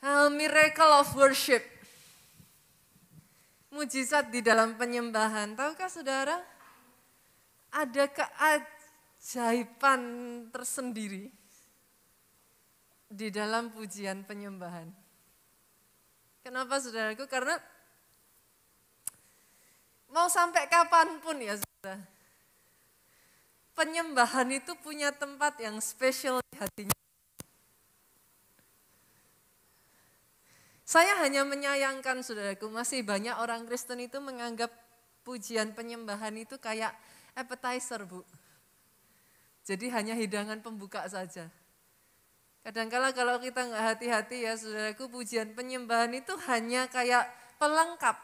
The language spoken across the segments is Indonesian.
Miracle of worship. Mujizat di dalam penyembahan. Tahukah saudara? Ada keajaiban tersendiri di dalam pujian penyembahan. Kenapa saudaraku? Karena mau sampai kapanpun ya saudara, penyembahan itu punya tempat yang spesial di hatinya. Saya hanya menyayangkan saudaraku, masih banyak orang Kristen itu menganggap pujian penyembahan itu kayak appetizer, Bu. Jadi hanya hidangan pembuka saja. Kadang-kala kalau kita nggak hati-hati ya saudaraku, pujian penyembahan itu hanya kayak pelengkap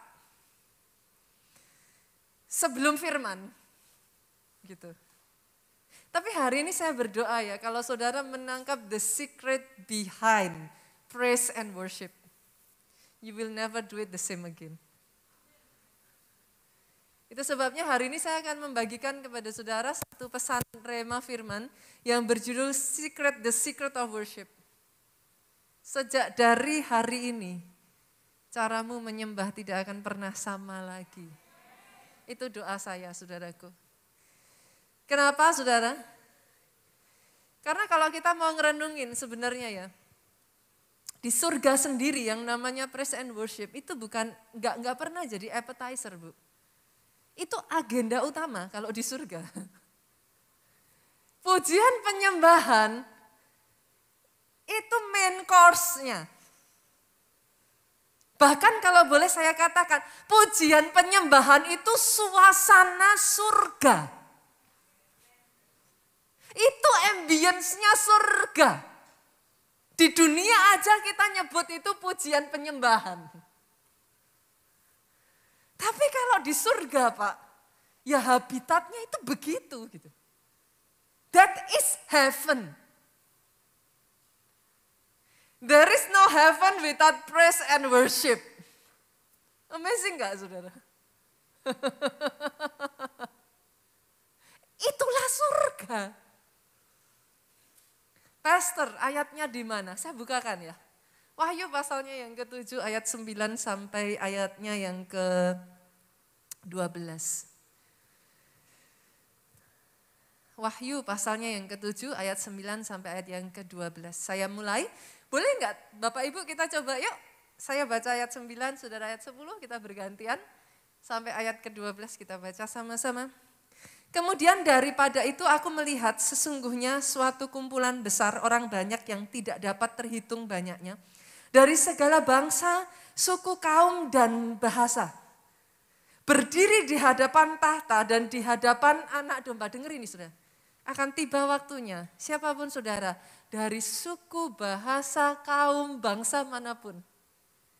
sebelum firman. Gitu. Tapi hari ini saya berdoa ya, kalau saudara menangkap the secret behind praise and worship, you will never do it the same again. Itu sebabnya hari ini saya akan membagikan kepada saudara satu pesan rema firman yang berjudul The Secret of Worship. Sejak dari hari ini, caramu menyembah tidak akan pernah sama lagi. Itu doa saya, saudaraku. Kenapa, saudara? Karena kalau kita mau ngerenungin sebenarnya ya, di surga sendiri yang namanya praise and worship itu bukan nggak pernah jadi appetizer, Bu. Itu agenda utama kalau di surga. Pujian penyembahan itu main course-nya. Bahkan kalau boleh saya katakan, pujian penyembahan itu suasana surga. Itu ambience-nya surga. Di dunia aja kita nyebut itu pujian penyembahan. Tapi kalau di surga, Pak, ya habitatnya itu begitu gitu. That is heaven. There is no heaven without praise and worship. Amazing gak, saudara? Itulah surga. Pastor, ayatnya di mana? Saya bukakan ya. Wahyu pasalnya yang ke-7 ayat 9 sampai ayatnya yang ke-12. Wahyu pasalnya yang ke-7 ayat 9 sampai ayat yang ke-12. Saya mulai, boleh enggak Bapak Ibu kita coba yuk. Saya baca ayat 9, saudara ayat 10, kita bergantian. Sampai ayat ke-12 kita baca sama-sama. Kemudian daripada itu aku melihat sesungguhnya suatu kumpulan besar orang banyak yang tidak dapat terhitung banyaknya. Dari segala bangsa, suku, kaum, dan bahasa. Berdiri di hadapan tahta dan di hadapan anak domba. Dengar ini saudara. Akan tiba waktunya, siapapun saudara, dari suku, bahasa, kaum, bangsa manapun.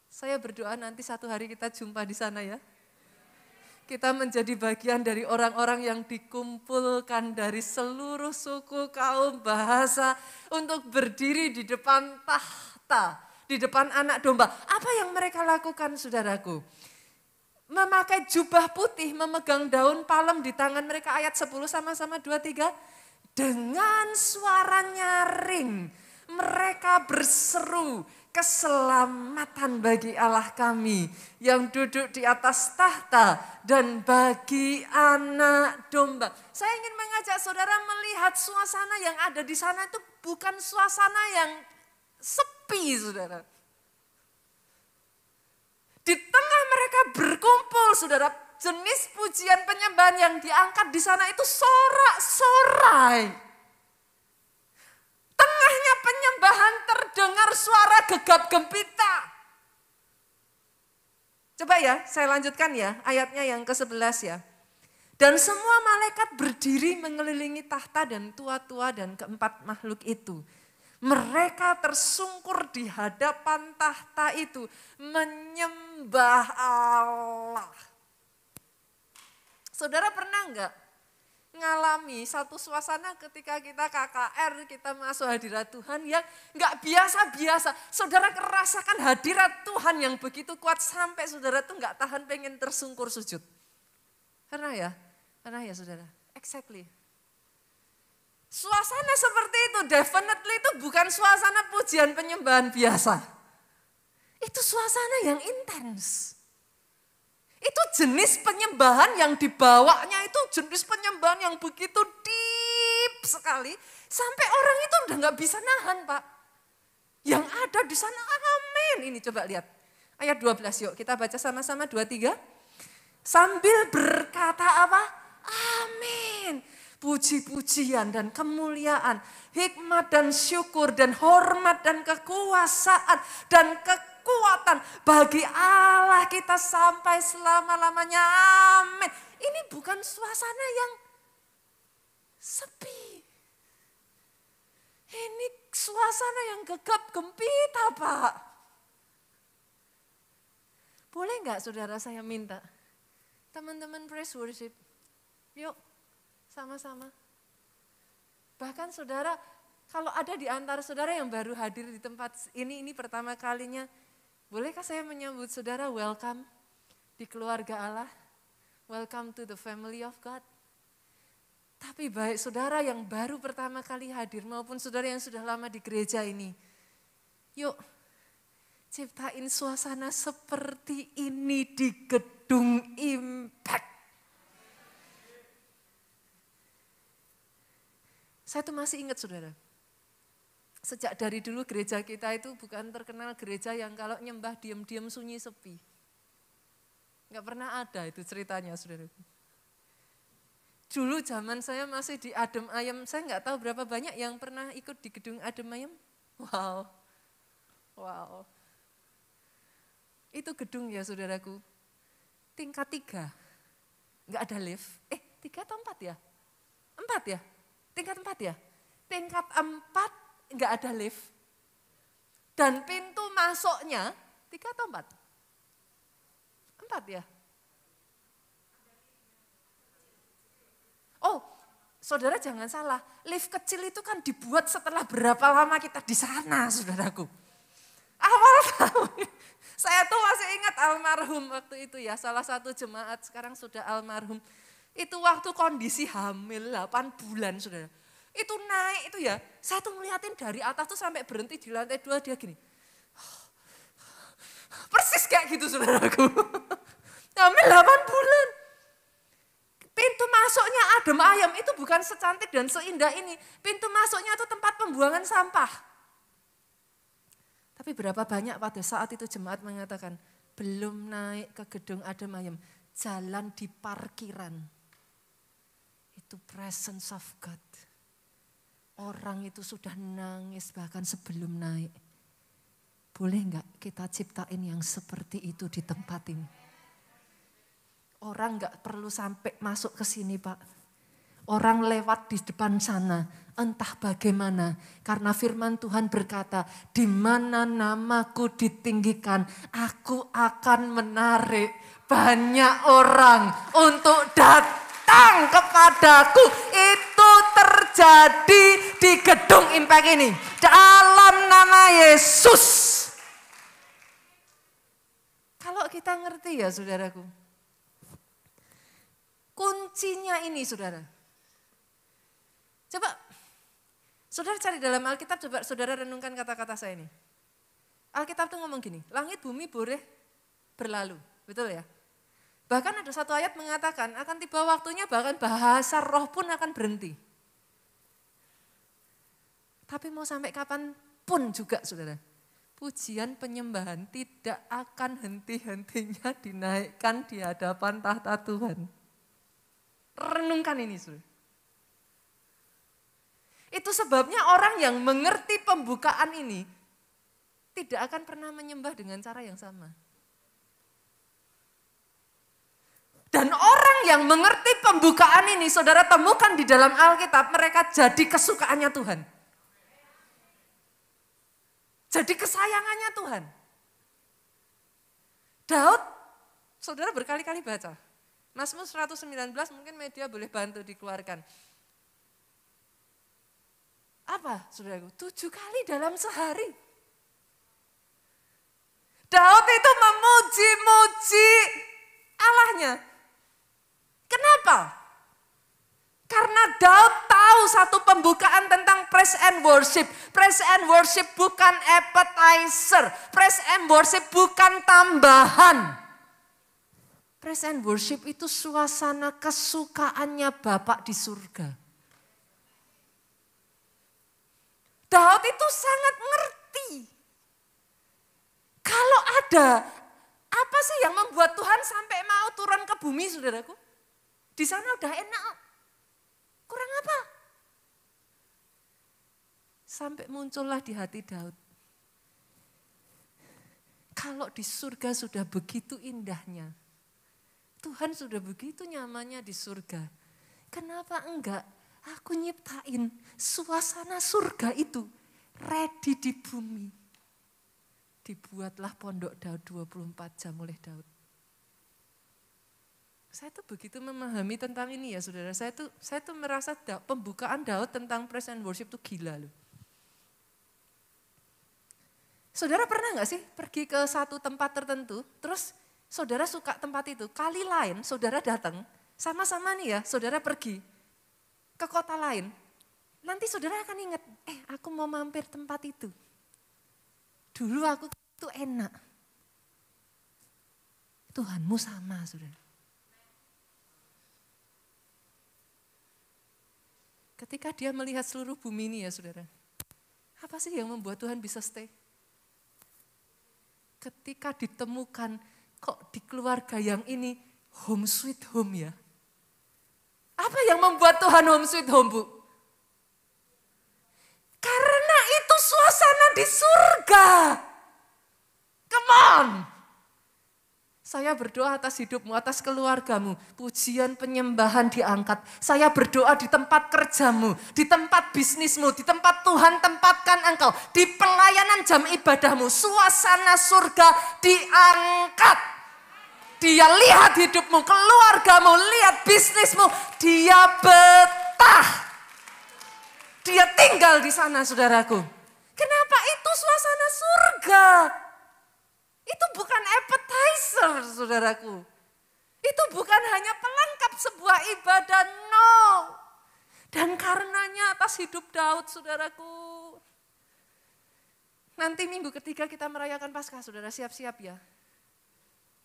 Saya berdoa nanti satu hari kita jumpa di sana ya. Kita menjadi bagian dari orang-orang yang dikumpulkan dari seluruh suku, kaum, bahasa untuk berdiri di depan tahta. Di depan anak domba. Apa yang mereka lakukan saudaraku? Memakai jubah putih, memegang daun palem di tangan mereka. Ayat 10 sama-sama 2-3. Dengan suara nyaring mereka berseru, keselamatan bagi Allah kami yang duduk di atas tahta dan bagi anak domba. Saya ingin mengajak saudara melihat suasana yang ada di sana itu bukan suasana yang sepi, saudara. Di tengah mereka berkumpul, saudara, jenis pujian penyembahan yang diangkat di sana itu sorak-sorai. Tengahnya penyembahan terdengar suara gegap gempita. Coba ya, saya lanjutkan ya, ayatnya yang ke-11 ya. Dan semua malaikat berdiri mengelilingi tahta dan tua-tua dan keempat makhluk itu. Mereka tersungkur di hadapan tahta itu, menyembah Allah. Saudara pernah enggak ngalami satu suasana ketika kita KKR, kita masuk hadirat Tuhan yang enggak biasa-biasa. Saudara merasakan hadirat Tuhan yang begitu kuat sampai saudara tuh enggak tahan pengen tersungkur sujud. Pernah ya saudara, exactly. Suasana seperti itu, definitely itu bukan suasana pujian penyembahan biasa. Itu suasana yang intens. Itu jenis penyembahan yang dibawanya itu jenis penyembahan yang begitu deep sekali. Sampai orang itu udah gak bisa nahan, Pak. Yang ada di sana, amin. Ini coba lihat. Ayat 12 yuk, kita baca sama-sama 2-3. Sambil berkata apa? Amin. Puji-pujian dan kemuliaan, hikmat dan syukur dan hormat dan kekuasaan dan kekuatan bagi Allah kita sampai selama-lamanya. Amin. Ini bukan suasana yang sepi. Ini suasana yang gegap gempita, Pak. Boleh enggak saudara saya minta? Teman-teman praise worship, yuk sama-sama. Bahkan saudara, kalau ada di antara saudara yang baru hadir di tempat ini pertama kalinya, bolehkah saya menyambut saudara welcome di keluarga Allah? Welcome to the family of God. Tapi baik saudara yang baru pertama kali hadir maupun saudara yang sudah lama di gereja ini, yuk ciptain suasana seperti ini di gedung Impact. Saya tuh masih ingat saudara, sejak dari dulu gereja kita itu bukan terkenal gereja yang kalau nyembah diam-diam sunyi sepi. Enggak pernah ada itu ceritanya saudara. Dulu zaman saya masih di Adem Ayem, saya enggak tahu berapa banyak yang pernah ikut di gedung Adem Ayem. Wow. Itu gedung ya saudaraku, tingkat 3, enggak ada lift. 3 atau 4 ya? 4 ya? Tingkat 4 ya? Tingkat 4 enggak ada lift. Dan pintu masuknya 3 atau 4? 4 ya? Oh, saudara jangan salah, lift kecil itu kan dibuat setelah berapa lama kita di sana, saudaraku. Awal tahun, saya tuh masih ingat almarhum waktu itu ya, salah satu jemaat sekarang sudah almarhum. Itu waktu kondisi hamil 8 bulan, saudara. Itu naik itu ya, saya tuh ngeliatin dari atas tuh sampai berhenti di lantai 2 dia gini. Persis kayak gitu, saudaraku. Hamil 8 bulan. Pintu masuknya Adem Ayem itu bukan secantik dan seindah ini. Pintu masuknya itu tempat pembuangan sampah. Tapi berapa banyak pada saat itu jemaat mengatakan, belum naik ke gedung Adem Ayem, jalan di parkiran. Itu presence of God. Orang itu sudah nangis bahkan sebelum naik. Boleh enggak kita ciptain yang seperti itu di tempat ini? Orang enggak perlu sampai masuk ke sini, Pak. Orang lewat di depan sana, entah bagaimana. Karena firman Tuhan berkata, di mana namaku ditinggikan, aku akan menarik banyak orang untuk datang kepadaku. Itu terjadi di gedung Impact ini. Dalam nama Yesus. Kalau kita ngerti ya saudaraku. Kuncinya ini saudara. Coba saudara cari dalam Alkitab, coba saudara renungkan kata-kata saya ini. Alkitab tuh ngomong gini, langit bumi boleh berlalu, betul ya? Bahkan ada satu ayat mengatakan akan tiba waktunya bahkan bahasa roh pun akan berhenti. Tapi mau sampai kapan pun juga saudara, pujian penyembahan tidak akan henti-hentinya dinaikkan di hadapan tahta Tuhan. Renungkan ini saudara. Itu sebabnya orang yang mengerti pembukaan ini tidak akan pernah menyembah dengan cara yang sama. Dan orang yang mengerti pembukaan ini saudara temukan di dalam Alkitab, mereka jadi kesukaannya Tuhan. Jadi kesayangannya Tuhan. Daud, saudara berkali-kali baca. Mazmur 119 mungkin media boleh bantu dikeluarkan. Apa saudaraku? 7 kali dalam sehari. Daud itu memuji-muji Allahnya. Kenapa? Karena Daud tahu satu pembukaan tentang praise and worship. Praise and worship bukan appetizer. Praise and worship bukan tambahan. Praise and worship itu suasana kesukaannya Bapa di surga. Daud itu sangat ngerti. Kalau ada, apa sih yang membuat Tuhan sampai mau turun ke bumi, saudaraku? Di sana udah enak. Kurang apa? Sampai muncullah di hati Daud. Kalau di surga sudah begitu indahnya, Tuhan sudah begitu nyamannya di surga. Kenapa enggak aku nyiptain suasana surga itu ready di bumi. Dibuatlah pondok Daud 24 jam oleh Daud. Saya tuh begitu memahami tentang ini ya saudara. Saya tuh merasa pembukaan Daud tentang praise and worship tuh gila loh. Saudara pernah gak sih pergi ke satu tempat tertentu, terus saudara suka tempat itu, kali lain saudara datang, sama-sama nih ya, saudara pergi ke kota lain, nanti saudara akan ingat, aku mau mampir tempat itu. Dulu aku tuh enak. Tuhanmu sama, saudara. Ketika dia melihat seluruh bumi ini ya, saudara, apa sih yang membuat Tuhan bisa stay? Ketika ditemukan, kok di keluarga yang ini home sweet home ya? Apa yang membuat Tuhan home sweet home, Bu? Karena itu suasana di surga. Come on. Saya berdoa atas hidupmu, atas keluargamu. Pujian penyembahan diangkat. Saya berdoa di tempat kerjamu, di tempat bisnismu, di tempat Tuhan tempatkan engkau. Di pelayanan jam ibadahmu, suasana surga diangkat. Dia lihat hidupmu, keluargamu, lihat bisnismu. Dia betah. Dia tinggal di sana, saudaraku. Kenapa itu suasana surga? Itu bukan appetizer, saudaraku. Itu bukan hanya pelengkap sebuah ibadah, no. Dan karenanya atas hidup Daud, saudaraku. Nanti minggu ketiga kita merayakan Paskah, saudara, siap-siap ya.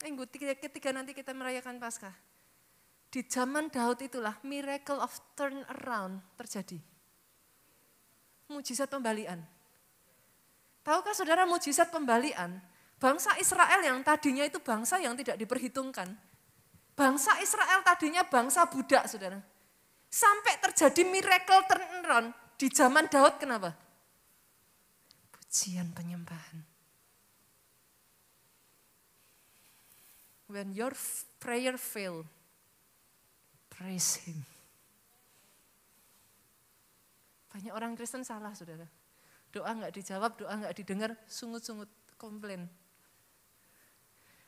Minggu ketiga nanti kita merayakan Paskah. Di zaman Daud itulah miracle of turn around terjadi. Mujizat pembalian. Tahukah saudara mujizat pembalian? Bangsa Israel yang tadinya itu bangsa yang tidak diperhitungkan. Bangsa Israel tadinya bangsa budak, saudara. Sampai terjadi miracle turn around di zaman Daud, kenapa? Pujian penyembahan. When your prayer fail, praise Him. Banyak orang Kristen salah, saudara. Doa nggak dijawab, doa nggak didengar, sungut-sungut, komplain.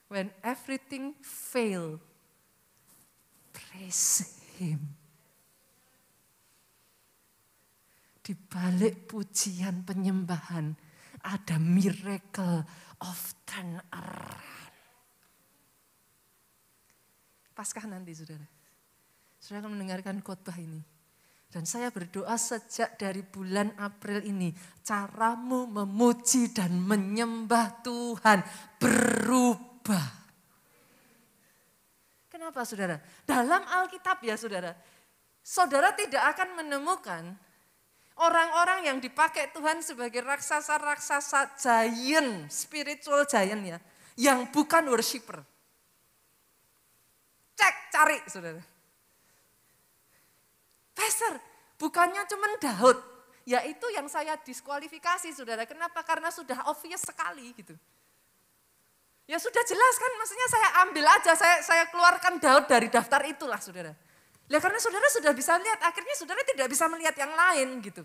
When everything fail, praise Him. Di balik pujian penyembahan ada miracle of turn around. Paskah nanti, saudara. Saudara akan mendengarkan khotbah ini. Dan saya berdoa sejak dari bulan April ini, caramu memuji dan menyembah Tuhan berubah. Kenapa, saudara? Dalam Alkitab ya, saudara, saudara tidak akan menemukan orang-orang yang dipakai Tuhan sebagai raksasa-raksasa giant, spiritual giant ya, yang bukan worshiper. Cek, cari, saudara. Pastor, bukannya cuma Daud, ya itu yang saya diskualifikasi, saudara. Kenapa? Karena sudah obvious sekali gitu. Ya sudah jelas kan, maksudnya saya ambil aja, saya keluarkan Daud dari daftar itulah, saudara. Ya karena saudara sudah bisa lihat, akhirnya saudara tidak bisa melihat yang lain gitu.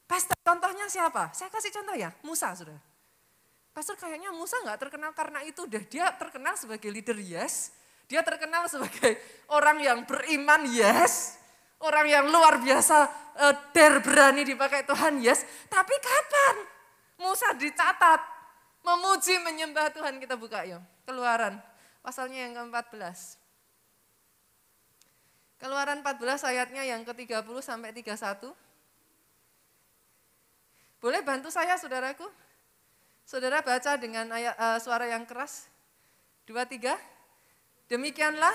Pastor, contohnya siapa? Saya kasih contoh ya, Musa, saudara. Pastor, kayaknya Musa nggak terkenal karena itu, dia terkenal sebagai leader, yes. Dia terkenal sebagai orang yang beriman, yes. Orang yang luar biasa, berani dipakai Tuhan, yes. Tapi kapan Musa dicatat memuji menyembah Tuhan? Kita buka yuk, Keluaran pasalnya yang ke-14. Keluaran 14 ayatnya yang ke-30 sampai 31. Boleh bantu saya saudaraku? Saudara baca dengan suara yang keras. 2, 3. Demikianlah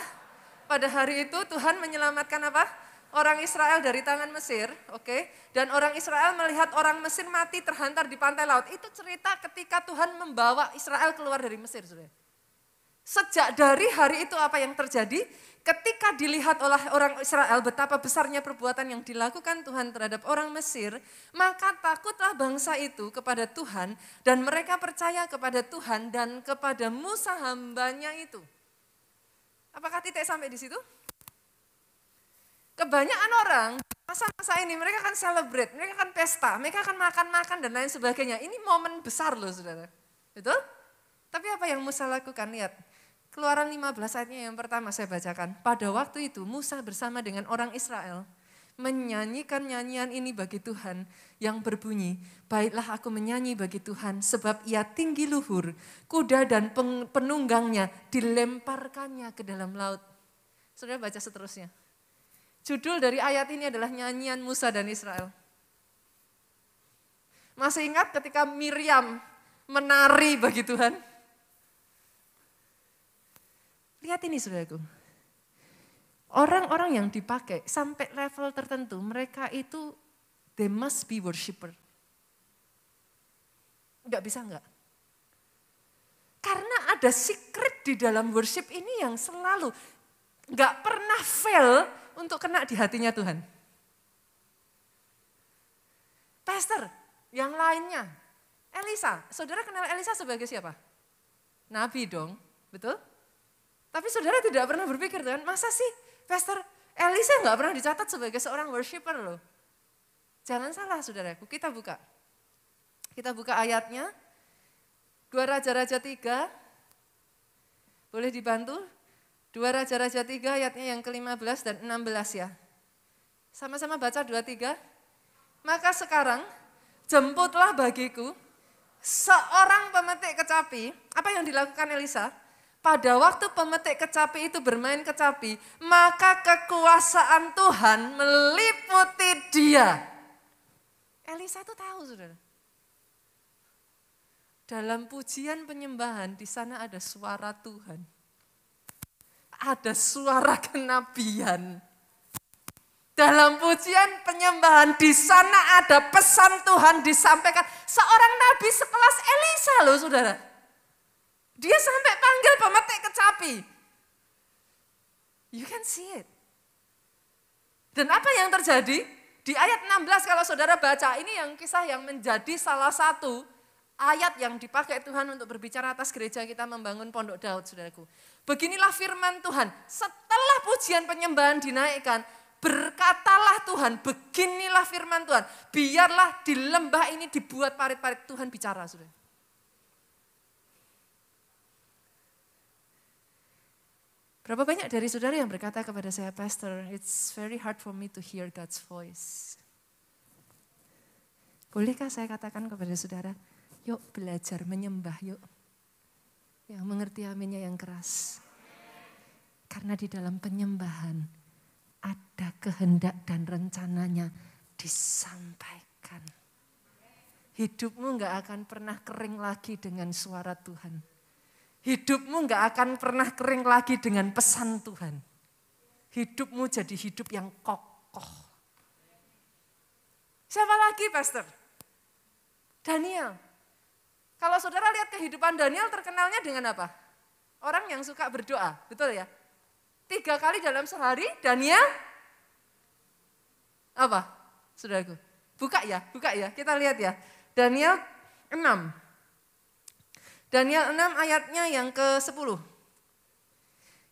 pada hari itu Tuhan menyelamatkan apa? Orang Israel dari tangan Mesir, oke? Dan orang Israel melihat orang Mesir mati terhantar di pantai laut. Itu cerita ketika Tuhan membawa Israel keluar dari Mesir, saudara. Sejak dari hari itu apa yang terjadi? Ketika dilihat oleh orang Israel betapa besarnya perbuatan yang dilakukan Tuhan terhadap orang Mesir, maka takutlah bangsa itu kepada Tuhan dan mereka percaya kepada Tuhan dan kepada Musa hambanya itu. Apakah titik sampai di situ? Kebanyakan orang masa-masa ini mereka akan celebrate, mereka akan pesta, mereka akan makan-makan dan lain sebagainya. Ini momen besar loh saudara, betul? Tapi apa yang Musa lakukan? Lihat. Keluaran 15 ayatnya yang pertama saya bacakan. Pada waktu itu Musa bersama dengan orang Israel menyanyikan nyanyian ini bagi Tuhan yang berbunyi, baiklah aku menyanyi bagi Tuhan sebab ia tinggi luhur, kuda dan penunggangnya dilemparkannya ke dalam laut. Saudara baca seterusnya. Judul dari ayat ini adalah nyanyian Musa dan Israel. Masih ingat ketika Miriam menari bagi Tuhan? Lihat ini saudaraku, orang-orang yang dipakai sampai level tertentu, mereka itu they must be worshiper. Enggak bisa enggak? Karena ada secret di dalam worship ini yang selalu enggak pernah fail untuk kena di hatinya Tuhan. Pastor, yang lainnya, Elisa, saudara kenal Elisa sebagai siapa? Nabi dong, betul? Tapi saudara tidak pernah berpikir kan, masa sih Pastor Elisa nggak pernah dicatat sebagai seorang worshiper loh. Jangan salah saudaraku, kita buka. Kita buka ayatnya, 2 Raja-Raja 3, boleh dibantu? 2 Raja-Raja 3 ayatnya yang ke-15 dan 16 ya. Sama-sama baca 2, 3. Maka sekarang jemputlah bagiku seorang pemetik kecapi. Apa yang dilakukan Elisa? Pada waktu pemetik kecapi itu bermain kecapi, maka kekuasaan Tuhan meliputi dia. Elisa itu tahu saudara. Dalam pujian penyembahan di sana ada suara Tuhan. Ada suara kenabian. Dalam pujian penyembahan di sana ada pesan Tuhan disampaikan. Seorang nabi sekelas Elisa loh saudara. Dia sampai panggil pemetik kecapi. You can see it. Dan apa yang terjadi? Di ayat 16 kalau saudara baca, ini yang kisah yang menjadi salah satu ayat yang dipakai Tuhan untuk berbicara atas gereja kita membangun Pondok Daud, saudaraku. Beginilah firman Tuhan, setelah pujian penyembahan dinaikkan, berkatalah Tuhan, beginilah firman Tuhan, biarlah di lembah ini dibuat parit-parit. Tuhan bicara, saudara. Berapa banyak dari saudara yang berkata kepada saya, Pastor, it's very hard for me to hear God's voice. Bolehkah saya katakan kepada saudara, yuk belajar menyembah yuk. Yang mengerti aminnya yang keras. Karena di dalam penyembahan ada kehendak dan rencananya disampaikan. Hidupmu gak akan pernah kering lagi dengan suara Tuhan. Hidupmu gak akan pernah kering lagi dengan pesan Tuhan. Hidupmu jadi hidup yang kokoh. Siapa lagi, Pastor? Daniel. Kalau saudara lihat kehidupan Daniel terkenalnya dengan apa? Orang yang suka berdoa, betul ya? 3 kali dalam sehari Daniel apa? Saudaraku, buka ya, kita lihat ya. Daniel 6. Daniel 6 ayatnya yang ke-10.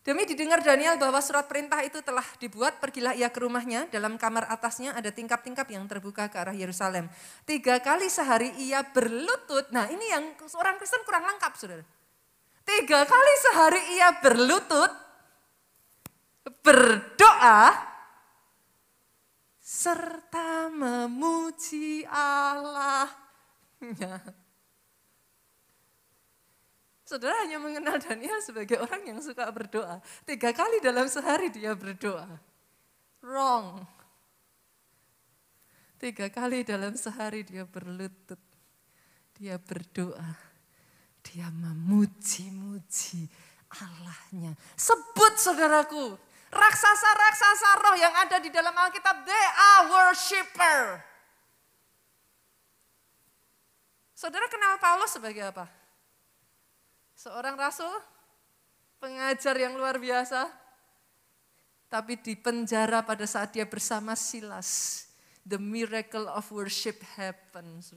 Demi didengar Daniel bahwa surat perintah itu telah dibuat, pergilah ia ke rumahnya, dalam kamar atasnya ada tingkap-tingkap yang terbuka ke arah Yerusalem. 3 kali sehari ia berlutut, nah ini yang seorang Kristen kurang lengkap saudara. 3 kali sehari ia berlutut, berdoa, serta memuji Allahnya. Saudara hanya mengenal Daniel sebagai orang yang suka berdoa. 3 kali dalam sehari dia berdoa. Wrong. 3 kali dalam sehari dia berlutut, dia berdoa, dia memuji-muji Allahnya. Sebut saudaraku, raksasa-raksasa roh yang ada di dalam Alkitab, they are worshiper. Saudara kenal Paulus sebagai apa? Seorang rasul, pengajar yang luar biasa, tapi di penjara pada saat dia bersama Silas. The miracle of worship happens.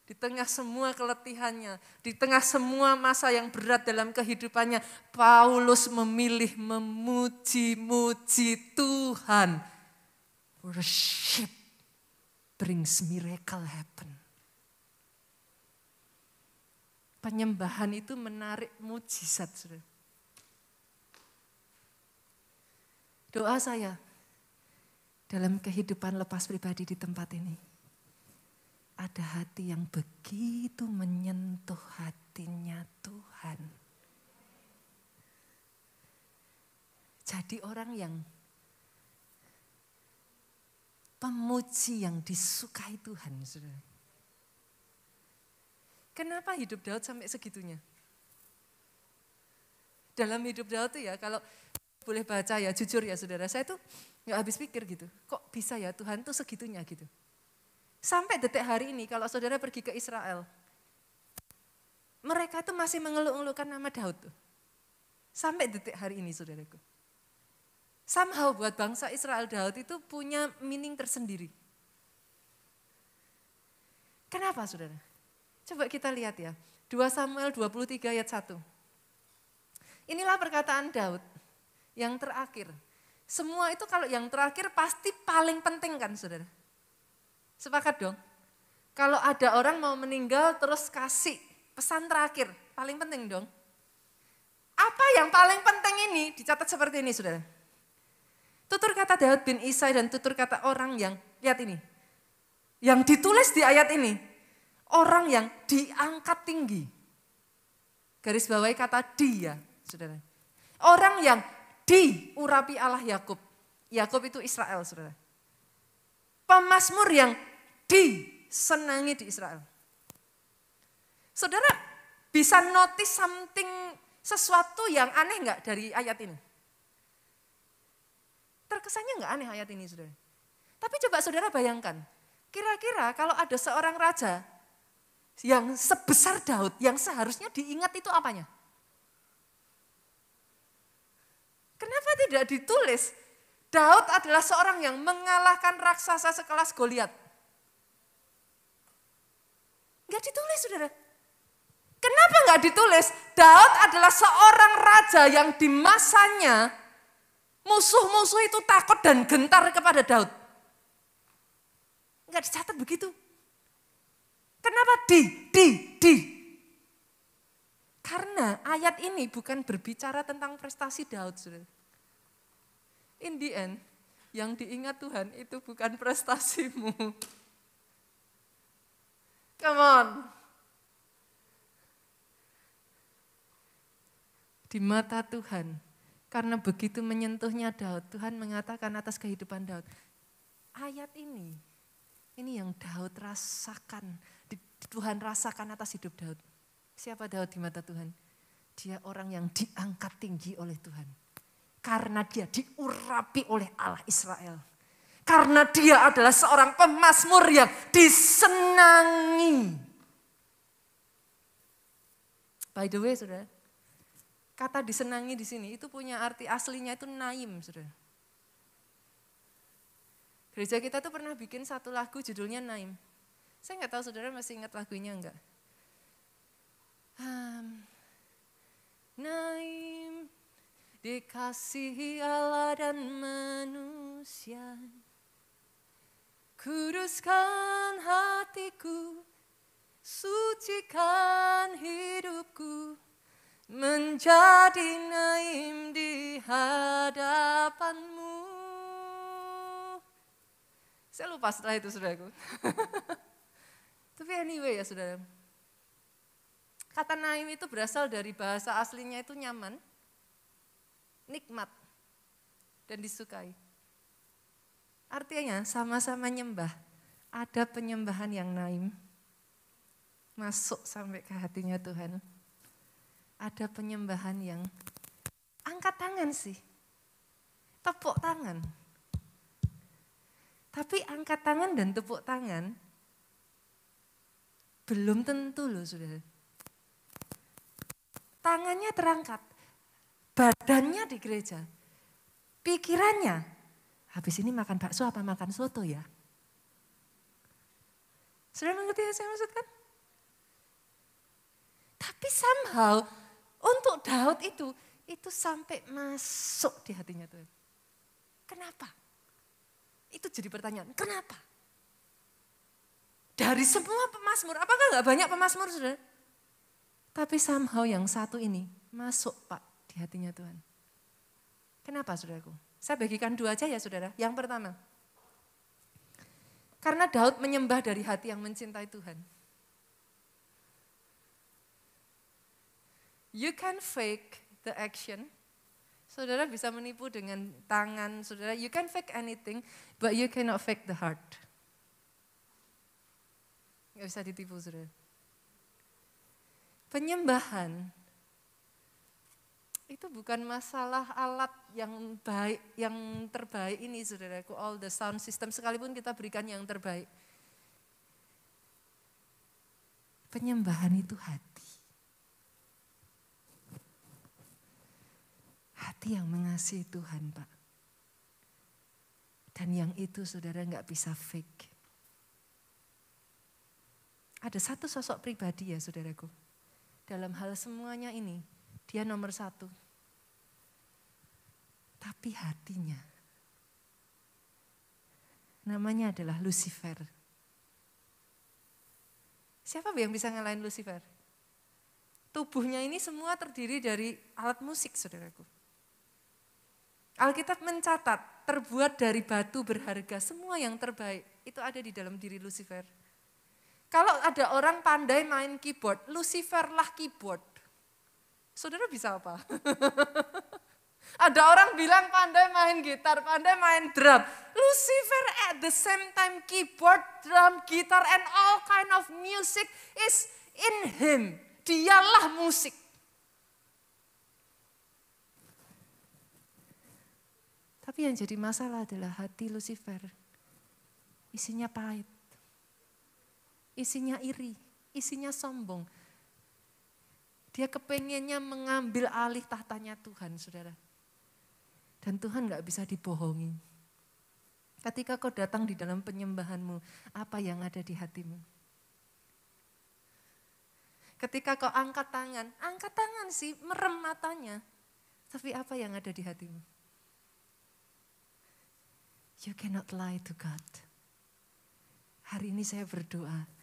Di tengah semua keletihannya, di tengah semua masa yang berat dalam kehidupannya, Paulus memilih memuji-muji Tuhan. Worship brings miracle happen. Penyembahan itu menarik mujizat. Doa saya dalam kehidupan lepas pribadi di tempat ini, ada hati yang begitu menyentuh hatinya Tuhan. Jadi orang yang pemuji yang disukai Tuhan. Saudara. Kenapa hidup Daud sampai segitunya? Dalam hidup Daud itu ya, kalau boleh baca ya, jujur ya saudara, saya tuh gak habis pikir gitu. Kok bisa ya Tuhan tuh segitunya gitu. Sampai detik hari ini kalau saudara pergi ke Israel, mereka tuh masih mengeluh-ngeluhkan nama Daud tuh. Sampai detik hari ini saudaraku. Somehow buat bangsa Israel, Daud itu punya meaning tersendiri. Kenapa saudara? Coba kita lihat ya, 2 Samuel 23 ayat 1. Inilah perkataan Daud yang terakhir. Semua itu kalau yang terakhir pasti paling penting kan saudara? Sepakat dong? Kalau ada orang mau meninggal terus kasih pesan terakhir, paling penting dong. Apa yang paling penting ini dicatat seperti ini saudara. Tutur kata Daud bin Isai dan tutur kata orang yang, lihat ini. Yang ditulis di ayat ini, orang yang diangkat tinggi. Garis bawahi kata dia saudara. Orang yang diurapi Allah Yakub. Yakub itu Israel, saudara. Pemazmur yang disenangi di Israel. Saudara bisa notice sesuatu yang aneh enggak dari ayat ini? Terkesannya enggak aneh ayat ini, saudara. Tapi coba saudara bayangkan, kira-kira kalau ada seorang raja yang sebesar Daud, yang seharusnya diingat itu apanya? Kenapa tidak ditulis Daud adalah seorang yang mengalahkan raksasa sekelas Goliat? Enggak ditulis saudara. Kenapa enggak ditulis Daud adalah seorang raja yang di masanya musuh-musuh itu takut dan gentar kepada Daud? Enggak dicatat begitu. Kenapa di? Karena ayat ini bukan berbicara tentang prestasi Daud, saudara. In the end, yang diingat Tuhan itu bukan prestasimu. Come on. Di mata Tuhan, karena begitu menyentuhnya Daud, Tuhan mengatakan atas kehidupan Daud. Ayat ini yang Daud rasakan, Tuhan rasakan atas hidup Daud. Siapa Daud di mata Tuhan? Dia orang yang diangkat tinggi oleh Tuhan. Karena dia diurapi oleh Allah Israel. Karena dia adalah seorang pemazmur yang disenangi. By the way, saudara, kata disenangi di sini itu punya arti aslinya itu naim, saudara. Gereja kita tuh pernah bikin satu lagu judulnya Naim. Saya nggak tahu saudara masih ingat lagunya enggak? Naim, dikasihi Allah dan manusia, kuduskan hatiku, sucikan hidupku, menjadi naim di hadapanmu. Saya lupa setelah itu saudaraku. Tapi anyway ya saudara. Kata naim itu berasal dari bahasa aslinya itu nyaman, nikmat, dan disukai. Artinya sama-sama nyembah, ada penyembahan yang naim, masuk sampai ke hatinya Tuhan. Ada penyembahan yang angkat tangan sih, tepuk tangan. Tapi angkat tangan dan tepuk tangan belum tentu loh saudara. Tangannya terangkat, badannya di gereja, pikirannya, habis ini makan bakso apa makan soto ya? Saudara mengerti yang saya maksudkan? Tapi somehow untuk Daud itu sampai masuk di hatinya Tuhan. Kenapa? Itu jadi pertanyaan, kenapa? Dari semua pemazmur, apakah gak banyak pemazmur saudara? Tapi somehow yang satu ini masuk Pak di hatinya Tuhan. Kenapa saudaraku? Saya bagikan dua aja ya saudara. Yang pertama, karena Daud menyembah dari hati yang mencintai Tuhan. You can fake the action. Saudara bisa menipu dengan tangan saudara. You can fake anything, but you cannot fake the heart. Gak bisa ditipu saudara. Penyembahan itu bukan masalah alat yang baik, yang terbaik ini saudaraku. All the sound system sekalipun kita berikan yang terbaik. Penyembahan itu hati. Hati yang mengasihi Tuhan Pak. Dan yang itu saudara gak bisa fake. Ada satu sosok pribadi ya saudaraku. Dalam hal semuanya ini, dia nomor satu. Tapi hatinya, namanya adalah Lucifer. Siapa yang bisa ngalahin Lucifer? Tubuhnya ini semua terdiri dari alat musik saudaraku. Alkitab mencatat, terbuat dari batu berharga, semua yang terbaik, itu ada di dalam diri Lucifer. Kalau ada orang pandai main keyboard, Lucifer lah keyboard. Saudara bisa apa? Ada orang bilang pandai main gitar, pandai main drum. Lucifer at the same time keyboard, drum, gitar and all kind of music is in him. Dialah musik. Tapi yang jadi masalah adalah hati Lucifer. Isinya pahit. Isinya iri, isinya sombong. Dia kepengennya mengambil alih tahtanya Tuhan, saudara. Dan Tuhan gak bisa dibohongi. Ketika kau datang di dalam penyembahanmu, apa yang ada di hatimu? Ketika kau angkat tangan sih, merem matanya. Tapi apa yang ada di hatimu? You cannot lie to God. Hari ini saya berdoa,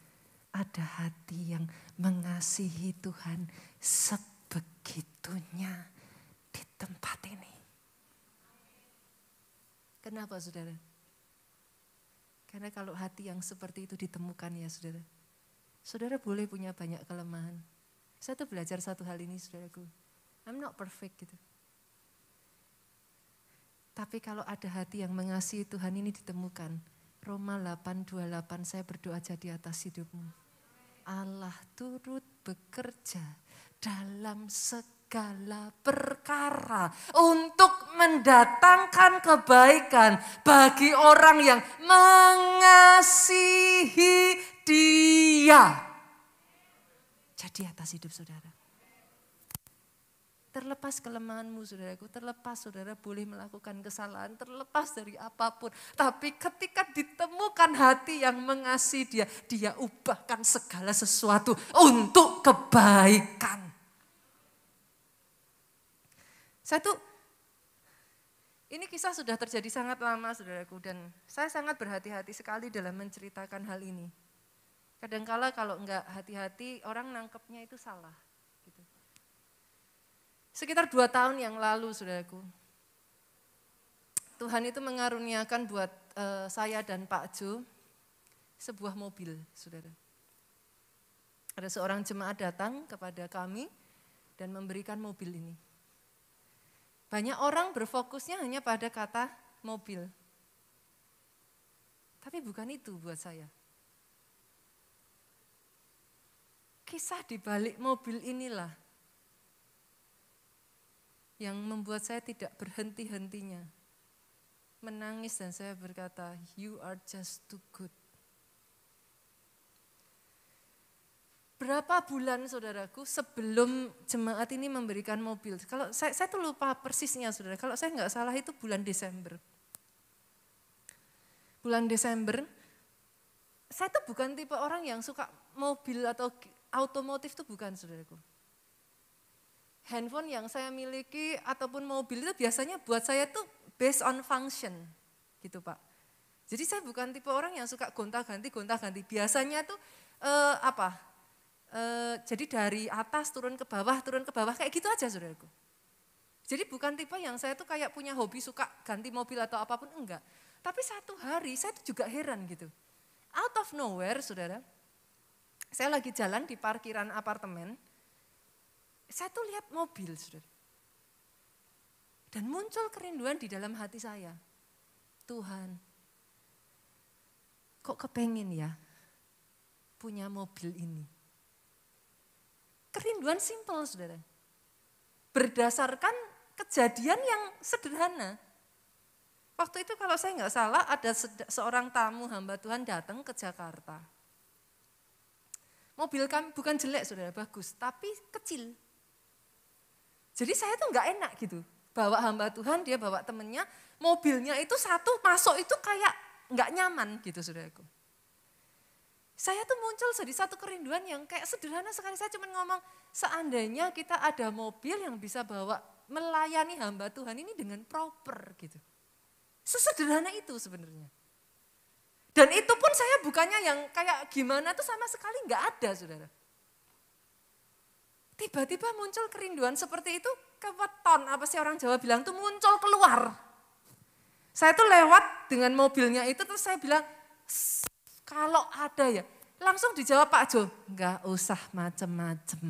ada hati yang mengasihi Tuhan sebegitunya di tempat ini. Kenapa saudara? Karena kalau hati yang seperti itu ditemukan ya saudara. Saudara boleh punya banyak kelemahan. Saya tuh belajar satu hal ini saudaraku. I'm not perfect gitu. Tapi kalau ada hati yang mengasihi Tuhan ini ditemukan. Roma 8:28 saya berdoa jadi atas hidupmu. Allah turut bekerja dalam segala perkara untuk mendatangkan kebaikan bagi orang yang mengasihi Dia. Jadi atas hidup saudara. Terlepas kelemahanmu saudaraku, terlepas saudara boleh melakukan kesalahan, terlepas dari apapun. Tapi ketika ditemukan hati yang mengasihi Dia, Dia ubahkan segala sesuatu untuk kebaikan. Ini kisah sudah terjadi sangat lama saudaraku dan saya sangat berhati-hati sekali dalam menceritakan hal ini. Kadangkala kalau enggak hati-hati orang nangkepnya itu salah. Gitu. Sekitar 2 tahun yang lalu saudaraku, Tuhan itu mengaruniakan buat saya dan Pak Jo sebuah mobil saudara. Ada seorang jemaat datang kepada kami dan memberikan mobil ini. Banyak orang berfokusnya hanya pada kata mobil. Tapi bukan itu buat saya. Kisah di balik mobil inilah yang membuat saya tidak berhenti-hentinya menangis dan saya berkata, you are just too good. Berapa bulan saudaraku sebelum jemaat ini memberikan mobil? Kalau saya tuh lupa persisnya saudara, kalau saya nggak salah itu bulan Desember. Bulan Desember, saya tuh bukan tipe orang yang suka mobil atau otomotif tuh bukan saudaraku. Handphone yang saya miliki ataupun mobil itu biasanya buat saya tuh based on function gitu Pak. Jadi saya bukan tipe orang yang suka gonta-ganti. Biasanya tuh jadi dari atas turun ke bawah kayak gitu aja saudaraku. Jadi bukan tipe yang saya tuh kayak punya hobi suka ganti mobil atau apapun, enggak. Tapi satu hari saya tuh juga heran gitu. Out of nowhere saudara, saya lagi jalan di parkiran apartemen, saya tuh lihat mobil saudara. Dan muncul kerinduan di dalam hati saya. Tuhan, kok kepengen ya punya mobil ini? Kerinduan simpel saudara. Berdasarkan kejadian yang sederhana. Waktu itu kalau saya nggak salah ada seorang tamu hamba Tuhan datang ke Jakarta. Mobil kami bukan jelek saudara, bagus, tapi kecil. Jadi saya tuh nggak enak gitu. Bawa hamba Tuhan, dia bawa temennya, mobilnya itu satu masuk itu kayak nggak nyaman gitu saudaraku. Saya tuh muncul jadi satu kerinduan yang kayak sederhana sekali. Saya cuma ngomong, seandainya kita ada mobil yang bisa bawa melayani hamba Tuhan ini dengan proper gitu. Sesederhana itu sebenarnya. Dan itu pun saya bukannya yang kayak gimana tuh sama sekali nggak ada saudara. Tiba-tiba muncul kerinduan seperti itu, keweton, apa sih orang Jawa bilang tuh muncul keluar. Saya tuh lewat dengan mobilnya itu terus saya bilang, kalau ada ya, langsung dijawab Pak Jo, enggak usah macem-macem.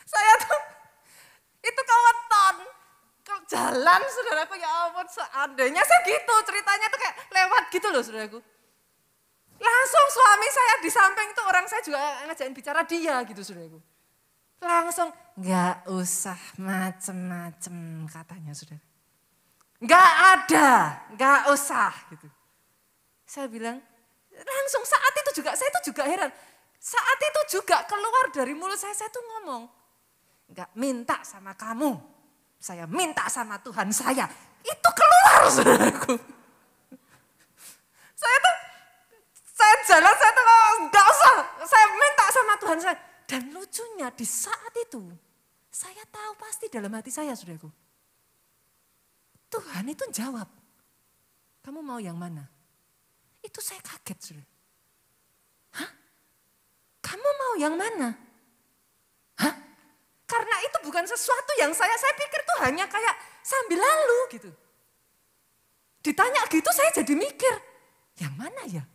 Saya tuh, itu keweton, jalan saudaraku, ya ampun seandainya saya gitu, ceritanya tuh kayak lewat gitu loh saudaraku. Langsung suami saya di samping tuh orang saya juga ngajakin bicara dia gitu saudaraku. Langsung enggak usah macem-macem katanya saudara. Enggak usah gitu. Saya bilang langsung saat itu juga, saya tuh juga heran. Saat itu juga keluar dari mulut saya tuh ngomong. Enggak minta sama kamu, saya minta sama Tuhan saya. Itu keluar saudaraku. Saya jalan, saya tuh enggak usah, saya minta sama Tuhan saya. Dan lucunya di saat itu, saya tahu pasti dalam hati saya saudaraku. Tuhan itu jawab, kamu mau yang mana? Itu saya kaget saudara. Hah? Kamu mau yang mana? Hah? Karena itu bukan sesuatu yang saya pikir tuh hanya kayak sambil lalu gitu. Ditanya gitu saya jadi mikir, yang mana ya?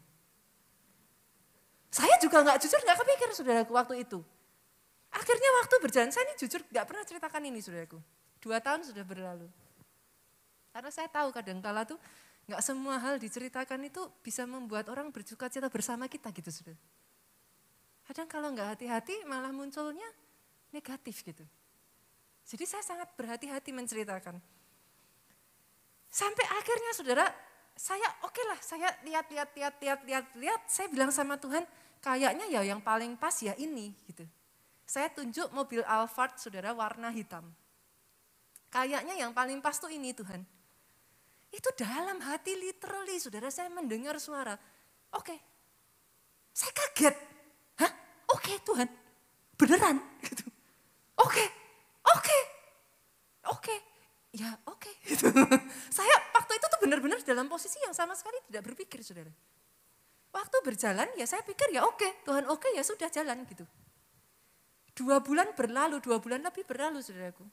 Saya juga jujur nggak kepikir saudaraku waktu itu. Akhirnya waktu berjalan, saya ini jujur nggak pernah ceritakan ini saudaraku. 2 tahun sudah berlalu. Karena saya tahu kadang-kala tuh nggak semua hal diceritakan itu bisa membuat orang bersuka cita bersama kita gitu saudara. Kadang kalau nggak hati-hati malah munculnya negatif gitu. Jadi saya sangat berhati-hati menceritakan. Sampai akhirnya saudara, saya oke lah, saya lihat, saya bilang sama Tuhan, kayaknya ya yang paling pas ya ini gitu. Saya tunjuk mobil Alphard saudara warna hitam. Kayaknya yang paling pas tuh ini Tuhan. Itu dalam hati literally saudara saya mendengar suara, oke. Saya kaget, hah? Oke Tuhan, beneran gitu. Oke. Ya oke. Gitu. Saya waktu itu tuh benar-benar dalam posisi yang sama sekali tidak berpikir saudara. Waktu berjalan ya saya pikir ya oke, Tuhan oke ya sudah jalan gitu. 2 bulan berlalu, 2 bulan lebih berlalu saudaraku.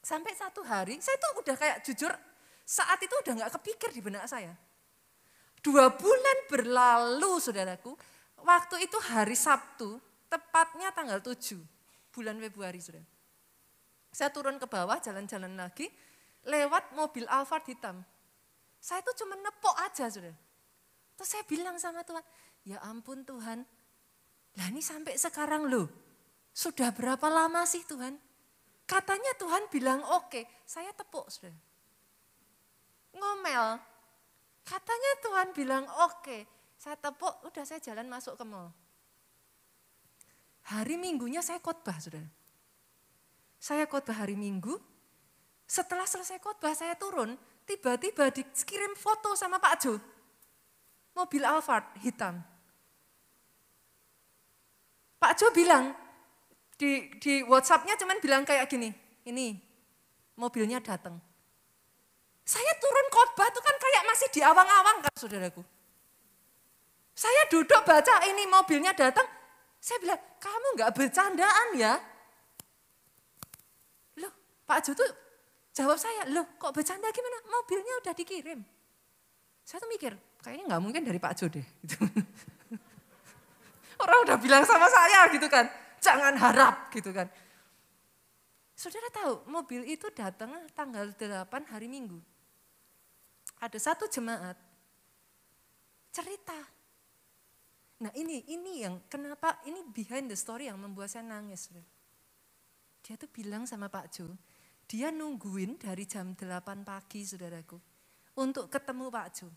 Sampai satu hari saya tuh udah kayak jujur saat itu udah gak kepikir di benak saya. 2 bulan berlalu saudaraku, waktu itu hari Sabtu, tepatnya tanggal 7 bulan Februari saudara. Saya turun ke bawah, jalan-jalan lagi, lewat mobil Alphard hitam. Saya tuh cuma nepok aja, saudara. Terus saya bilang sama Tuhan, ya ampun Tuhan, lah ini sampai sekarang loh, sudah berapa lama sih Tuhan? Katanya Tuhan bilang oke, saya tepuk, saudara. Ngomel, katanya Tuhan bilang oke, saya tepuk, udah saya jalan masuk ke mall. Hari Minggunya saya khotbah, saudara. Saya khotbah hari Minggu, setelah selesai khotbah saya turun, tiba-tiba dikirim foto sama Pak Jo. Mobil Alphard hitam. Pak Jo bilang, di WhatsApp-nya cuman bilang kayak gini, ini mobilnya datang. Saya turun khotbah itu kan kayak masih di awang-awang kan saudaraku. Saya duduk baca ini mobilnya datang, saya bilang, kamu gak bercandaan ya? Loh, Pak Jo tuh jawab saya, loh kok bercanda gimana? Mobilnya udah dikirim. Saya tuh mikir, kayaknya gak mungkin dari Pak Jo deh. Gitu. Orang udah bilang sama saya gitu kan, jangan harap gitu kan. Saudara tahu, mobil itu datang tanggal 8 hari Minggu. Ada satu jemaat cerita. Nah ini yang kenapa, ini behind the story yang membuat saya nangis. Dia tuh bilang sama Pak Jo, dia nungguin dari jam 8 pagi saudaraku, untuk ketemu Pak Jo.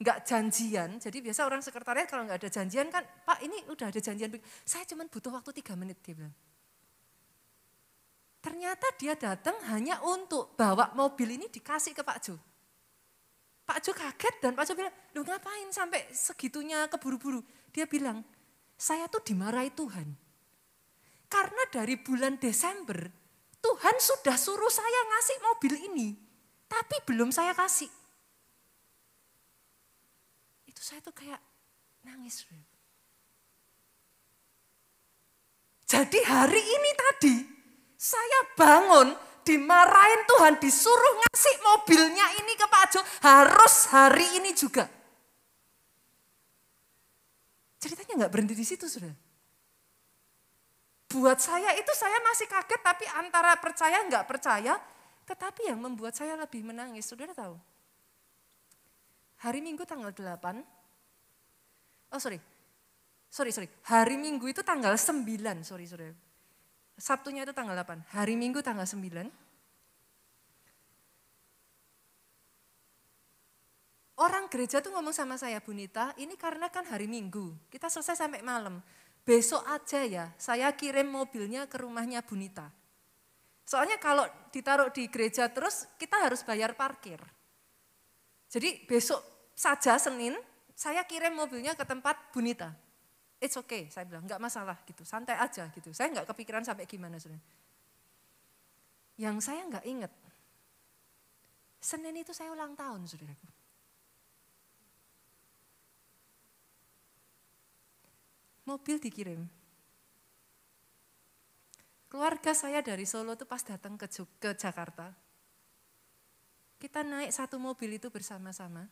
Enggak janjian, jadi biasa orang sekretariat kalau enggak ada janjian kan, Pak ini udah ada janjian, saya cuma butuh waktu 3 menit dia bilang. Ternyata dia datang hanya untuk bawa mobil ini dikasih ke Pak Jo. Pak Jo kaget dan Pak Jo bilang, lu ngapain sampai segitunya keburu-buru? Dia bilang, saya tuh dimarahi Tuhan. Karena dari bulan Desember, Tuhan sudah suruh saya ngasih mobil ini, tapi belum saya kasih. Itu saya tuh kayak nangis. Jadi hari ini tadi, saya bangun, dimarahin Tuhan, disuruh ngasih mobilnya ini ke Pak Jo, harus hari ini juga. Ceritanya nggak berhenti di situ, saudara. Buat saya itu saya masih kaget, tapi antara percaya nggak percaya, tetapi yang membuat saya lebih menangis, saudara tahu. Hari Minggu tanggal 8, hari Minggu itu tanggal 9, saudara. Sabtunya itu tanggal 8, hari Minggu tanggal 9. Orang gereja tuh ngomong sama saya, Bu Nita, ini karena kan hari Minggu, kita selesai sampai malam. Besok aja ya, saya kirim mobilnya ke rumahnya Bu Nita. Soalnya kalau ditaruh di gereja terus, kita harus bayar parkir. Jadi besok saja Senin, saya kirim mobilnya ke tempat Bu Nita. It's okay, saya bilang, enggak masalah gitu, santai aja gitu. Saya enggak kepikiran sampai gimana sebenarnya. Yang saya enggak ingat, Senin itu saya ulang tahun, saudaraku. Mobil dikirim. Keluarga saya dari Solo itu pas datang ke Jakarta. Kita naik satu mobil itu bersama-sama.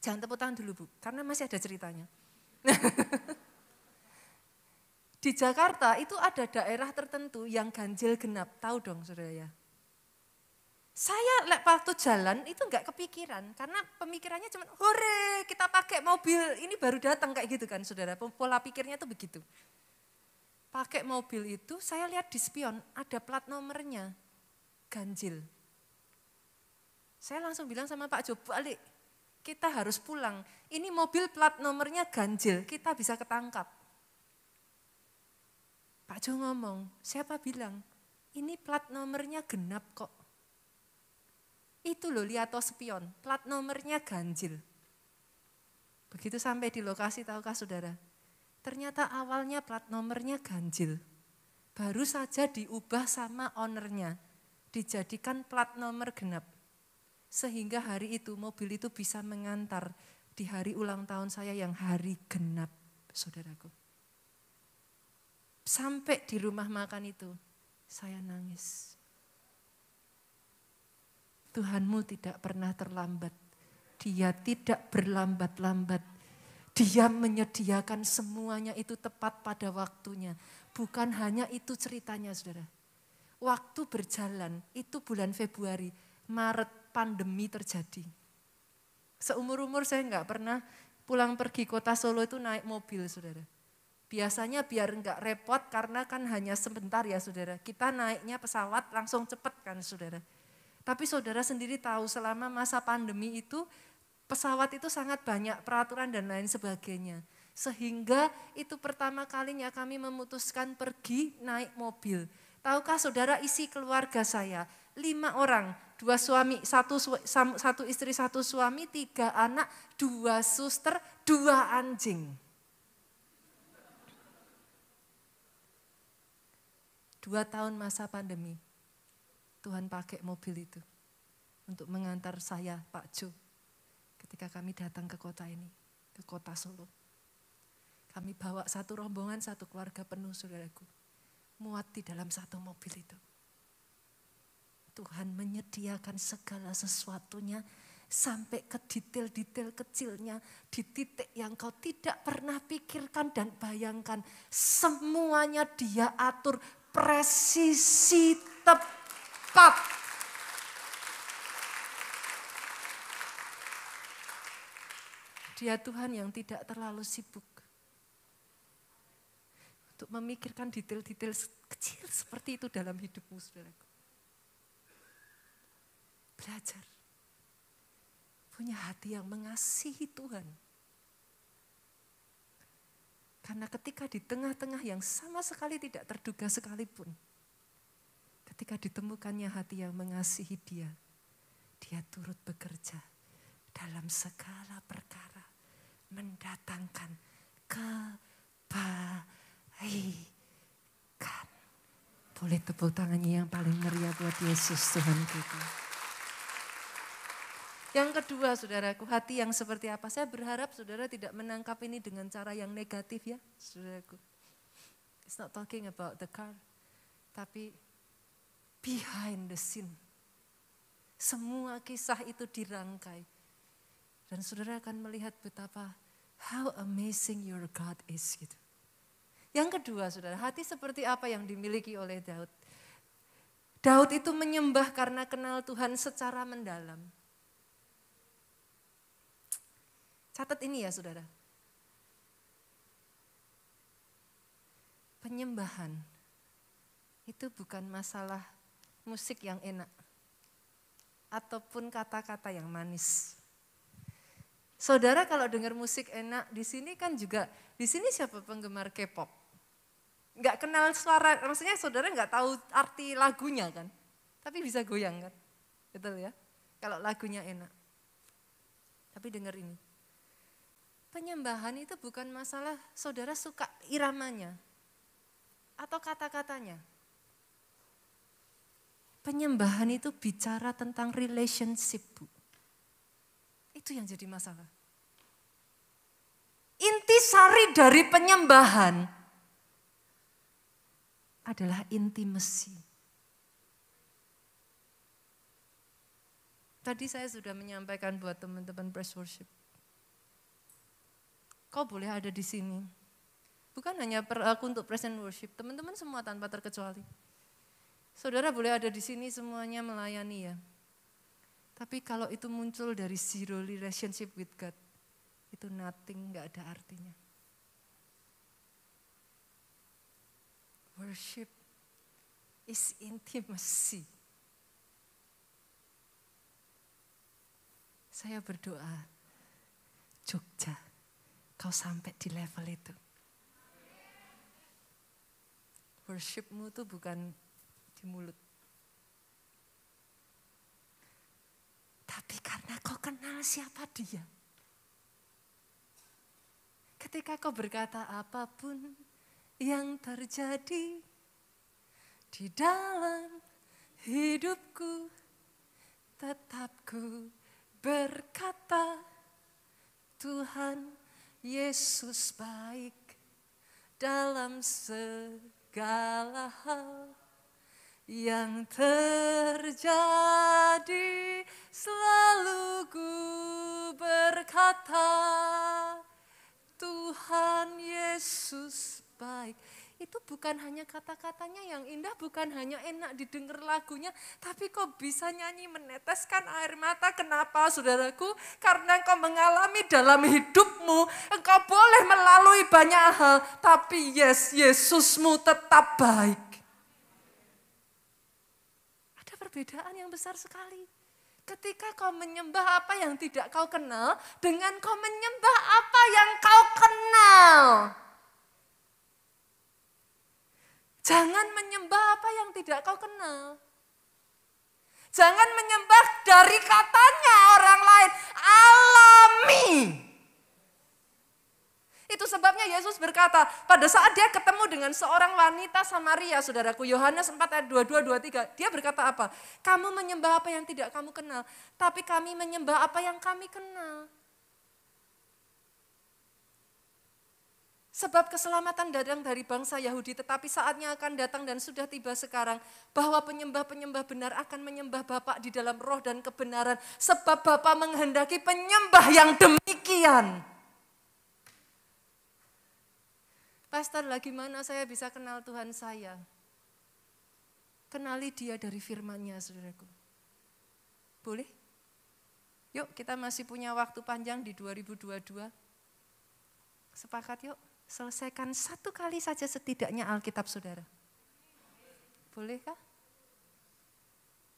Jangan tepuk tangan dulu Bu, karena masih ada ceritanya. Di Jakarta itu ada daerah tertentu yang ganjil genap, tahu dong saudara ya. Saya waktu jalan itu enggak kepikiran, karena pemikirannya cuma, hore kita pakai mobil, ini baru datang kayak gitu kan saudara, pola pikirnya tuh begitu. Pakai mobil itu saya lihat di spion, ada plat nomornya, ganjil. Saya langsung bilang sama Pak Jo, balik, kita harus pulang, ini mobil plat nomornya ganjil, kita bisa ketangkap. Pak Jo ngomong, siapa bilang, ini plat nomornya genap kok. Itu loh lihat spion, plat nomornya ganjil. Begitu sampai di lokasi tahukah saudara, ternyata awalnya plat nomornya ganjil. Baru saja diubah sama ownernya, dijadikan plat nomor genap. Sehingga hari itu mobil itu bisa mengantar di hari ulang tahun saya yang hari genap, saudaraku. Sampai di rumah makan itu, saya nangis. Tuhanmu tidak pernah terlambat. Dia tidak berlambat-lambat. Dia menyediakan semuanya itu tepat pada waktunya. Bukan hanya itu ceritanya saudara. Waktu berjalan, itu bulan Februari, Maret, pandemi terjadi. Seumur-umur saya nggak pernah pulang pergi kota Solo itu naik mobil, saudara. Biasanya biar nggak repot karena kan hanya sebentar ya saudara. Kita naiknya pesawat langsung cepet kan saudara. Tapi saudara sendiri tahu selama masa pandemi itu pesawat itu sangat banyak peraturan dan lain sebagainya. Sehingga itu pertama kalinya kami memutuskan pergi naik mobil. Tahukah saudara isi keluarga saya? 5 orang, 2 suami, 1 istri, 1 suami, 3 anak, 2 suster, 2 anjing. 2 tahun masa pandemi, Tuhan pakai mobil itu untuk mengantar saya, Pak Jo, ketika kami datang ke kota ini, ke kota Solo. Kami bawa 1 rombongan, 1 keluarga penuh saudaraku, muat di dalam 1 mobil itu. Tuhan menyediakan segala sesuatunya sampai ke detail-detail kecilnya, di titik yang kau tidak pernah pikirkan dan bayangkan. Semuanya Dia atur presisi tepat. Dia Tuhan yang tidak terlalu sibuk untuk memikirkan detail-detail kecil seperti itu dalam hidupmu, saudaraku. Belajar. Punya hati yang mengasihi Tuhan. Karena ketika di tengah-tengah yang sama sekali tidak terduga sekalipun, ketika ditemukannya hati yang mengasihi Dia, Dia turut bekerja dalam segala perkara, mendatangkan kebaikan. Boleh tepuk tangannya yang paling meriah buat Yesus Tuhan kita. Yang kedua saudaraku, hati yang seperti apa? Saya berharap saudara tidak menangkap ini dengan cara yang negatif ya saudaraku. It's not talking about the car, tapi behind the scene. Semua kisah itu dirangkai. Dan saudara akan melihat betapa how amazing your God is gitu. Yang kedua saudara, hati seperti apa yang dimiliki oleh Daud? Daud itu menyembah karena kenal Tuhan secara mendalam. Catat ini ya saudara. Penyembahan itu bukan masalah musik yang enak ataupun kata-kata yang manis. Saudara kalau dengar musik enak di sini kan juga, di sini siapa penggemar K-pop? Enggak kenal suara, maksudnya saudara enggak tahu arti lagunya kan? Tapi bisa goyang kan? Betul ya? Kalau lagunya enak. Tapi dengar ini. Penyembahan itu bukan masalah saudara suka iramanya atau kata-katanya. Penyembahan itu bicara tentang relationship, Bu. Itu yang jadi masalah. Intisari dari penyembahan adalah intimacy. Tadi saya sudah menyampaikan buat teman-teman praise worship. Kau boleh ada di sini. Bukan hanya aku untuk present worship, teman-teman semua tanpa terkecuali. Saudara boleh ada di sini semuanya melayani ya. Tapi kalau itu muncul dari zero relationship with God, itu nothing, gak ada artinya. Worship is intimacy. Saya berdoa, Jogja, kau sampai di level itu. Worshipmu tuh bukan di mulut. Tapi karena kau kenal siapa Dia. Ketika kau berkata apapun yang terjadi di dalam hidupku, tetap ku berkata Tuhan Yesus baik dalam segala hal yang terjadi. Selalu ku berkata Tuhan Yesus baik. itu bukan hanya kata-katanya yang indah, bukan hanya enak didengar lagunya, tapi kok bisa nyanyi meneteskan air mata. Kenapa saudaraku? Karena engkau mengalami dalam hidupmu, engkau boleh melalui banyak hal, tapi Yesusmu tetap baik. Ada perbedaan yang besar sekali. Ketika kau menyembah apa yang tidak kau kenal, dengan kau menyembah apa yang kau kenal. Jangan menyembah apa yang tidak kau kenal. Jangan menyembah dari katanya orang lain. Alami. Itu sebabnya Yesus berkata, pada saat dia ketemu dengan seorang wanita Samaria, saudaraku, Yohanes 4 ayat 22-23, dia berkata apa? Kamu menyembah apa yang tidak kamu kenal, tapi kami menyembah apa yang kami kenal. Sebab keselamatan datang dari bangsa Yahudi, tetapi saatnya akan datang dan sudah tiba sekarang, bahwa penyembah-penyembah benar akan menyembah Bapa di dalam roh dan kebenaran, sebab Bapa menghendaki penyembah yang demikian. Pastor, lagi mana saya bisa kenal Tuhan saya? Kenali dia dari firman-Nya, saudaraku. Boleh? Yuk, kita masih punya waktu panjang di 2022. Sepakat yuk, selesaikan satu kali saja setidaknya Alkitab saudara. Bolehkah?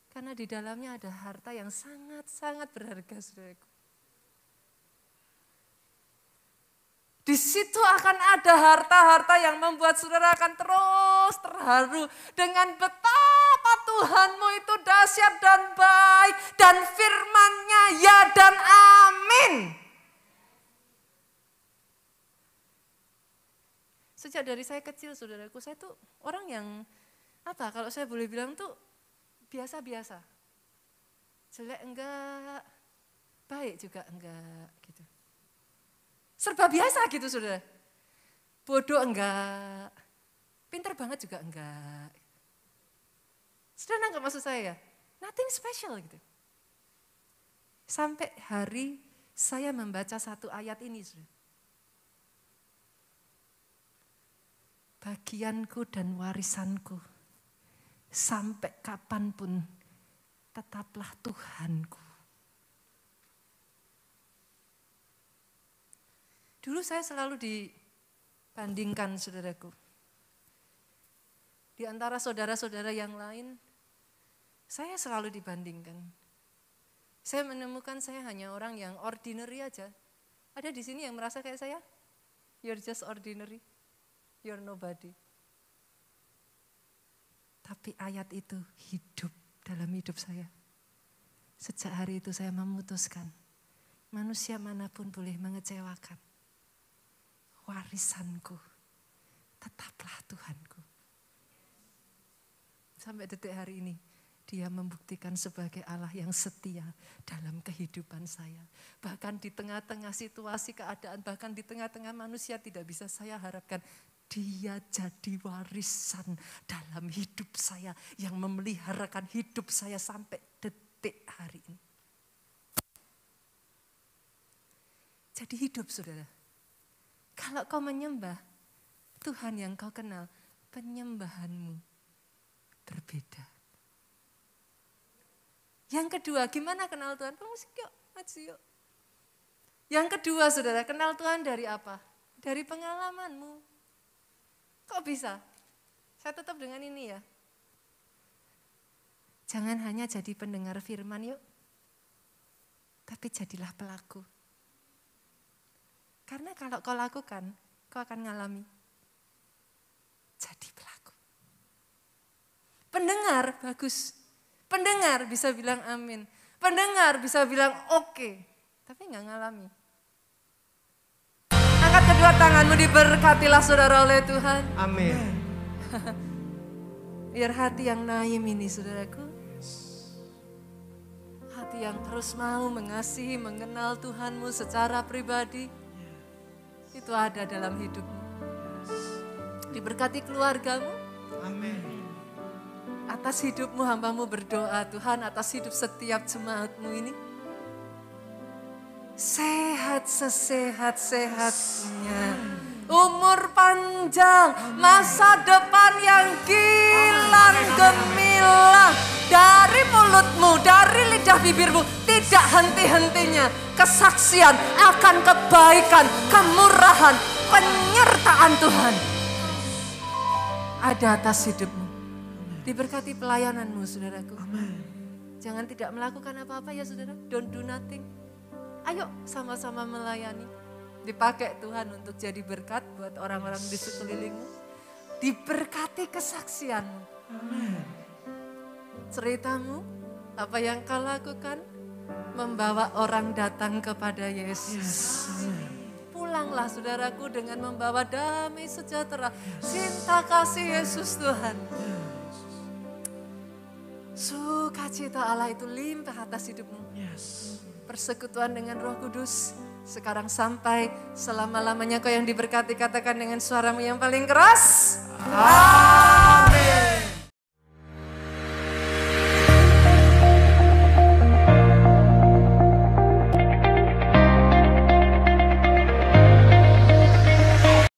Karena di dalamnya ada harta yang sangat-sangat berharga, saudaraku. Di situ akan ada harta-harta yang membuat saudara akan terus terharu dengan betapa Tuhanmu itu dahsyat dan baik, dan firman-Nya ya dan amin. Sejak dari saya kecil, saudaraku, saya tuh orang yang kalau saya boleh bilang tuh biasa-biasa. Jelek enggak, baik juga enggak gitu. Serba biasa gitu, saudara. Bodoh enggak, pintar banget juga enggak. Saudara nangkep maksud saya ya? Nothing special gitu. Sampai hari saya membaca satu ayat ini, saudara. Bagianku dan warisanku, sampai kapanpun tetaplah Tuhanku. Dulu saya selalu dibandingkan, saudaraku. Di antara saudara-saudara yang lain, saya selalu dibandingkan. Saya menemukan saya hanya orang yang ordinary aja. Ada di sini yang merasa kayak saya? You're just ordinary. You're nobody. Tapi ayat itu hidup dalam hidup saya. Sejak hari itu saya memutuskan, manusia manapun boleh mengecewakan. Warisanku, tetaplah Tuhanku. Sampai detik hari ini, Dia membuktikan sebagai Allah yang setia dalam kehidupan saya. Bahkan di tengah-tengah situasi keadaan, bahkan di tengah-tengah manusia tidak bisa saya harapkan, Dia jadi warisan dalam hidup saya yang memeliharakan hidup saya sampai detik hari ini. Jadi hidup, saudara. Kalau kau menyembah Tuhan yang kau kenal, penyembahanmu berbeda. Yang kedua, gimana kenal Tuhan? Musik yuk, maju yuk. Yang kedua, saudara, kenal Tuhan dari apa? Dari pengalamanmu. Kok bisa? Saya tutup dengan ini ya. Jangan hanya jadi pendengar firman yuk, tapi jadilah pelaku. Karena kalau kau lakukan, kau akan ngalami. Jadi pelaku. Pendengar, bagus. Pendengar bisa bilang amin. Pendengar bisa bilang oke. Tapi enggak ngalami. Angkat kedua tanganmu, diberkatilah saudara oleh Tuhan. Amin. Biar hati yang naim ini, saudaraku. Hati yang terus mau mengasihi, mengenal Tuhanmu secara pribadi. Itu ada dalam hidupmu. Diberkati keluargamu. Amin. Atas hidupmu hambamu berdoa, Tuhan, atas hidup setiap jemaatmu ini. Sehat sesehat-sehatnya. Umur panjang. indah, masa depan yang gilang gemilang. Dari mulutmu, dari lidah bibirmu, tidak henti-hentinya kesaksian akan kebaikan, kemurahan, penyertaan Tuhan ada atas hidupmu. Diberkati pelayananmu, saudaraku. Jangan tidak melakukan apa-apa ya saudara, don't do nothing. Ayo sama-sama melayani. Dipakai Tuhan untuk jadi berkat buat orang-orang di sekelilingmu. Diberkati kesaksianmu. Ceritamu, apa yang kau lakukan, membawa orang datang kepada Yesus. Pulanglah saudaraku dengan membawa damai sejahtera, cinta kasih Yesus Tuhan. Sukacita Allah itu limpah atas hidupmu. Persekutuan dengan Roh Kudus sekarang sampai selama-lamanya. Kau yang diberkati, katakan dengan suaramu yang paling keras. Amin.